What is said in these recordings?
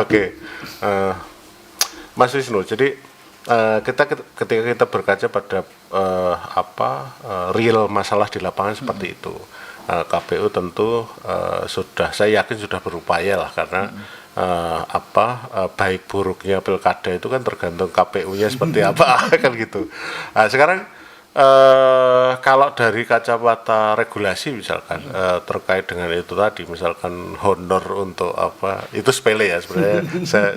Oke. Mas Wisnu, jadi ketika kita berkaca pada real masalah di lapangan seperti itu, KPU tentu saya yakin sudah berupaya lah, karena baik buruknya pilkada itu kan tergantung KPU-nya seperti apa kan gitu. Nah, sekarang kalau dari kacamata regulasi misalkan terkait dengan itu tadi, misalkan honor untuk itu sepele ya sebenarnya.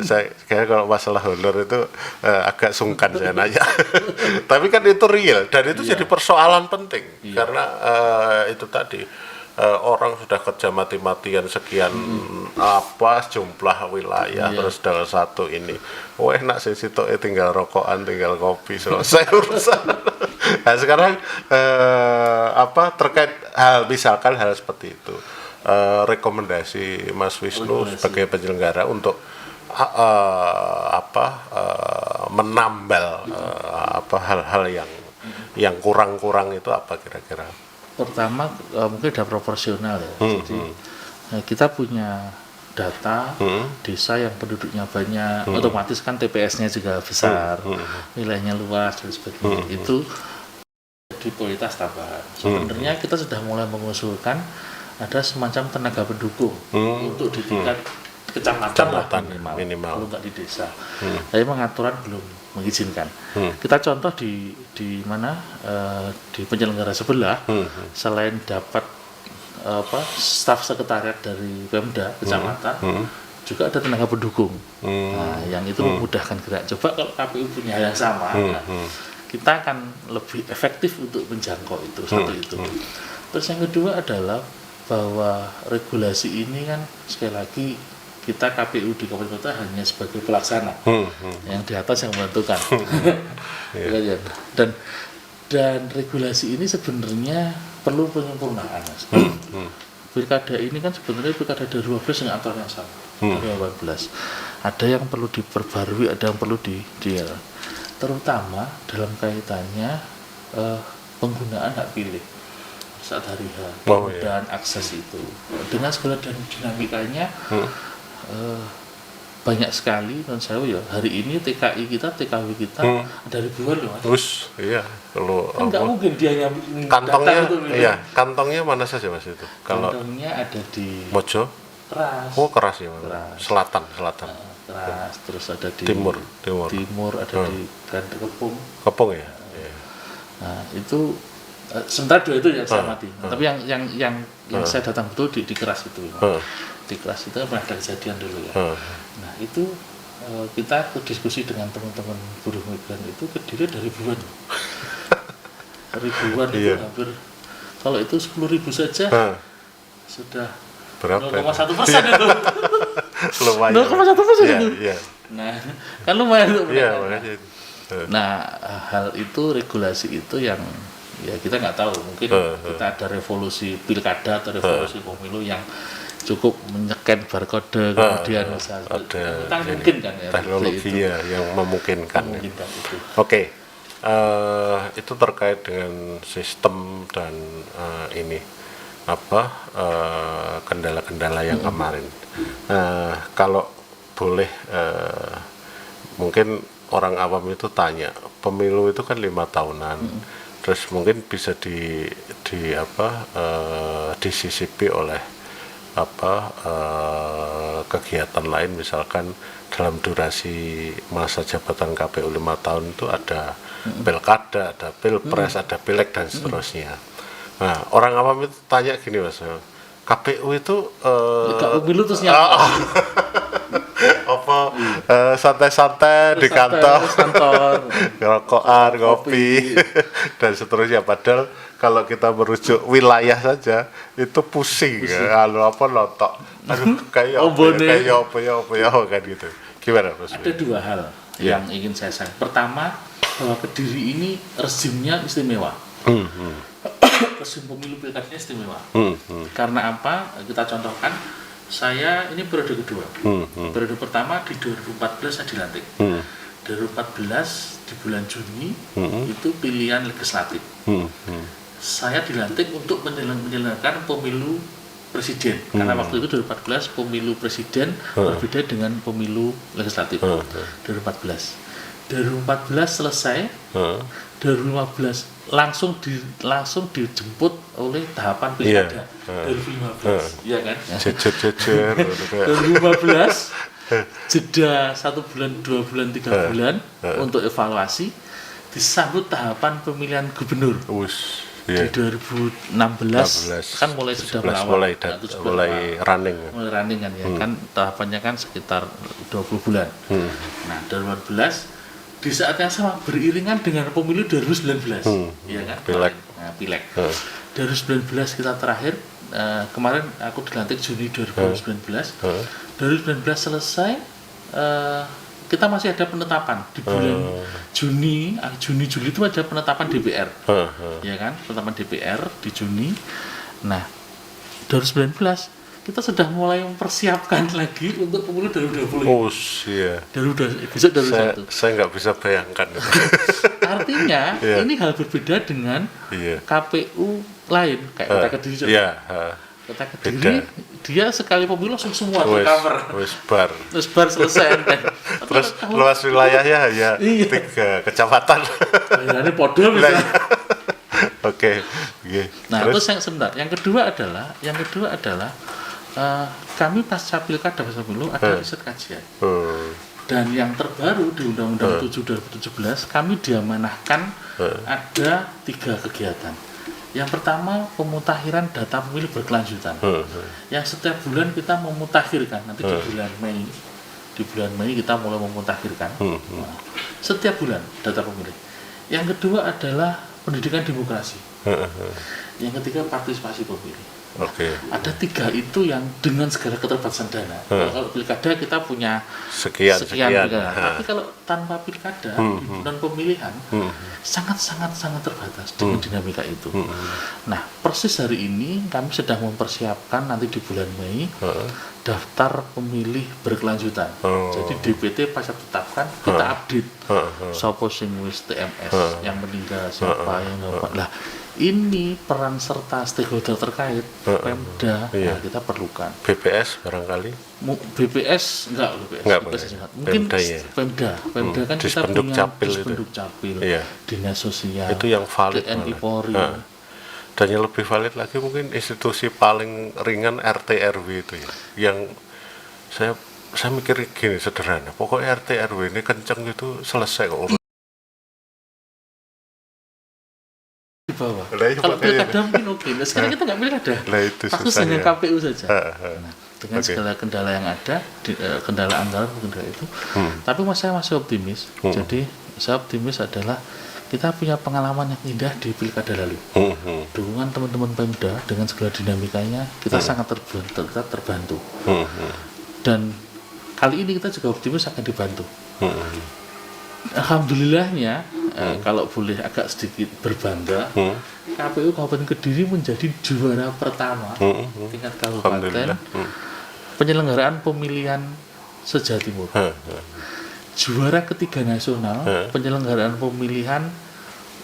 saya kayak kalau masalah honor itu agak sungkan saya nanya. Tapi kan itu real dan itu jadi persoalan penting karena itu tadi. Orang sudah kerja mati-matian sekian jumlah wilayah, terus dengan satu ini enak sih situ tinggal rokokan, tinggal kopi, selesai urusan. Nah sekarang terkait misalkan hal seperti itu, rekomendasi Mas Wisnu sebagai penyelenggara untuk menambal hal-hal yang kurang-kurang itu apa kira-kira? Pertama mungkin udah proporsional ya. Jadi kita punya data desa yang penduduknya banyak, otomatis kan TPS-nya juga besar, wilayahnya luas dan sebagainya. Itu jadi prioritas tambahan. Sebenarnya kita sudah mulai mengusulkan ada semacam tenaga pendukung untuk di tingkat kecamatan minimal, kalau nggak di desa. Tapi pengaturan belum mengizinkan. Kita contoh di mana di penyelenggara sebelah, selain dapat staf sekretariat dari Pemda kecamatan, juga ada tenaga pendukung. Nah, yang itu memudahkan gerak. Coba kalau KPU punya hal yang sama, kita akan lebih efektif untuk menjangkau itu. Itu. Terus yang kedua adalah bahwa regulasi ini kan sekali lagi kita KPU di Kabupaten Kota hanya sebagai pelaksana, yang di atas yang menentukan. Dan regulasi ini sebenarnya perlu penyempurnaan. Pilkada ini kan sebenarnya pilkada 2012 dengan aturan yang sama, 2018. Ada yang perlu diperbarui, ada yang perlu terutama dalam kaitannya penggunaan hak pilih saat hari H, dan akses itu dengan segala dinamikanya. Banyak sekali dan saya hari ini TKW kita ada ribuan loh Mas. Terus kalau nggak mungkin dia kantongnya kantongnya mana saja Mas itu? Kalau kantongnya ada di Mojo, Keras ya Mas. Selatan Keras, terus ada di timur ada di Kepung ya. Nah itu sementara dua itu yang saya mati. Tapi yang saya datang betul di Keras itu. Di Keras itu pernah ada kejadian dulu ya. Nah itu kita diskusi dengan teman-teman buruh migran itu terdiri dari ribuan itu hampir, kalau itu 10.000 saja sudah berapa 0,1% itu. Lumayan. 0,1% itu. Nah kan lumayan itu. Nah hal itu, regulasi itu yang ya kita nggak tahu, mungkin kita ada revolusi pilkada atau revolusi pemilu yang cukup menyeken barcode kemudian kita mungkin kan ya teknologi yang memungkinkan itu. Oke. Itu terkait dengan sistem dan kendala-kendala yang kemarin. Kalau boleh mungkin orang awam itu tanya, pemilu itu kan 5 tahunan. Terus mungkin bisa disisipi oleh kegiatan lain, misalkan dalam durasi masa jabatan KPU 5 tahun itu ada pilkada, ada pilpres, ada pileg dan seterusnya. Nah, orang awam itu tanya gini Mas, KPU itu pemilu terus nyapa? Santai-santai di kantor, rokokan, kopi dan seterusnya. Padahal kalau kita merujuk wilayah saja itu pusing. Lotok. Aduh, kayak apa kan gitu. Gimana Mas? Ada dua hal yang ingin saya sampaikan. Pertama, bahwa Kediri ini rezimnya istimewa. Rezim pemilu pilkadanya istimewa. Karena apa? Kita contohkan. Saya ini periode kedua. Periode pertama di 2014 saya dilantik. 2014 di bulan Juni itu pilihan legislatif. Saya dilantik untuk menyelenggarakan pemilu presiden. Karena waktu itu 2014 pemilu presiden berbeda dengan pemilu legislatif. 2014. 2014 selesai. 2015 langsung dijemput oleh tahapan pilkada. 2015, ya kan? Jejer 2015 jeda 1 bulan, 2 bulan, 3 bulan untuk evaluasi, disambut tahapan pemilihan gubernur. Di 2016 kan mulai sudah mulai running. Mulai running kan ya, kan tahapannya kan sekitar 20 bulan. Nah, 2015 di saat yang sama beriringan dengan pemilu 2019, ya kan? Pileg. Nah, pileg. 2019 kita terakhir, kemarin aku dilantik Juni 2019. 2019 selesai, kita masih ada penetapan di bulan Juni, Juli itu ada penetapan DPR, ya kan? Penetapan DPR di Juni. Nah, 2019 kita sudah mulai mempersiapkan lagi untuk pemilu 2020. Iya. Besok 2021. Saya nggak bisa bayangkan. Artinya ini hal berbeda dengan KPU lain kayak Kota Kediri. Kota Kediri dia sekali pemilu langsung semua cover. Terus bar selesai kan. Terus luas wilayahnya hanya 3 kecamatan. Ini podo bisa. Oke. Nah, terus yang sebentar. Yang kedua adalah kami pasca pilkada pasca pemilu ada riset kajian. Dan yang terbaru di Undang-Undang 7 2017 kami diamanahkan ada 3 kegiatan. Yang pertama pemutakhiran data pemilih berkelanjutan. Yang setiap bulan kita memutakhirkan, nanti di bulan Mei. Di bulan Mei kita mulai memutakhirkan. Nah, setiap bulan data pemilih. Yang kedua adalah pendidikan demokrasi. Yang ketiga partisipasi pemilih. Ada 3 itu yang dengan segala keterbatasan dana. Kalau pilkada kita punya sekian. Tapi kalau tanpa pilkada di bulan pemilihan sangat terbatas dengan dinamika itu. Nah, persis hari ini kami sedang mempersiapkan nanti di bulan Mei daftar pemilih berkelanjutan. Jadi DPT pas tetapkan kita update. Sopo sing wis TMS, yang meninggal siapa yang dapat. Lah, ini peran serta stakeholder terkait Pemda kita perlukan. BPS barangkali? BPS enggak. Mungkin Pemda kan kita punya Dispenduk Capil, Dinas Sosial, itu yang valid, TNI Polri. Dan yang lebih valid lagi mungkin institusi paling ringan RT RW itu ya. Yang saya mikir gini sederhana, pokoknya RT RW ini kenceng itu selesai kok. Di bawah. Kalau pilkada mungkin oke. Nah, sekarang kita nggak pilkada. Fokus hanya KPU saja. Nah, dengan segala kendala yang ada, kendala anggaran itu. Tapi saya masih optimis. Jadi saya optimis adalah kita punya pengalaman yang indah di pilkada lalu. Dukungan teman-teman Pemda dengan segala dinamikanya kita sangat terbantu. Dan kali ini kita juga optimis akan dibantu. Alhamdulillahnya, kalau boleh agak sedikit berbangga, KPU Kabupaten Kediri menjadi juara pertama tingkat kabupaten penyelenggaraan pemilihan se-Jawa Timur. Juara ketiga nasional penyelenggaraan pemilihan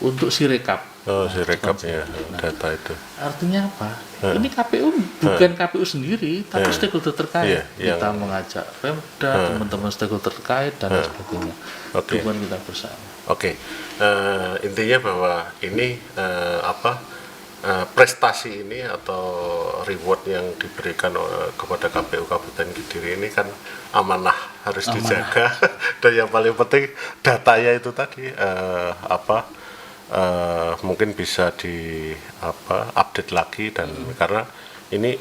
untuk Sirekap. Sirekap ya, data itu. Artinya apa? Ini KPU bukan KPU sendiri, tapi stakeholder terkait. Kita mengajak Pemda, teman-teman stakeholder terkait dan sebagainya. Dukungan kita bersama. Intinya bahwa ini prestasi ini atau reward yang diberikan kepada KPU Kabupaten Kediri ini kan amanah, harus dijaga. Dan yang paling penting datanya itu tadi mungkin bisa di update lagi, dan karena ini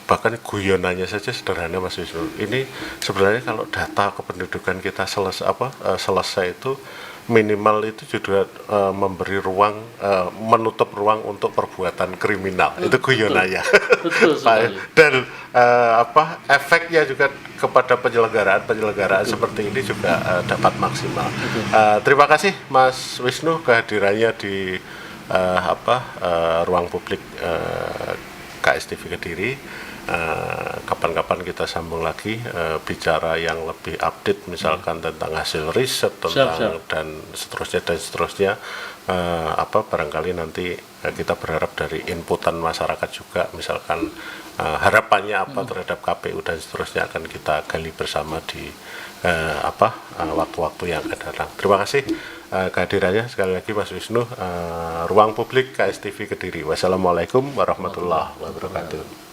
bahkan guyonannya saja sederhana Mas Wisnu. Ini sebenarnya kalau data kependudukan kita selesai itu minimal itu juga memberi ruang, menutup ruang untuk perbuatan kriminal. Itu guyonannya. Betul sekali. Dan efeknya juga kepada penyelenggaraan seperti ini juga dapat maksimal. Terima kasih Mas Wisnu kehadirannya di ruang publik KSTV Kediri. kapan-kapan kita sambung lagi bicara yang lebih update misalkan tentang hasil riset tentang Siap. dan seterusnya barangkali nanti kita berharap dari inputan masyarakat juga misalkan harapannya apa terhadap KPU dan seterusnya akan kita gali bersama di waktu-waktu yang akan datang. Terima kasih kehadirannya sekali lagi Mas Wisnu. Ruang Publik KSTV Kediri. Wassalamualaikum warahmatullahi wabarakatuh.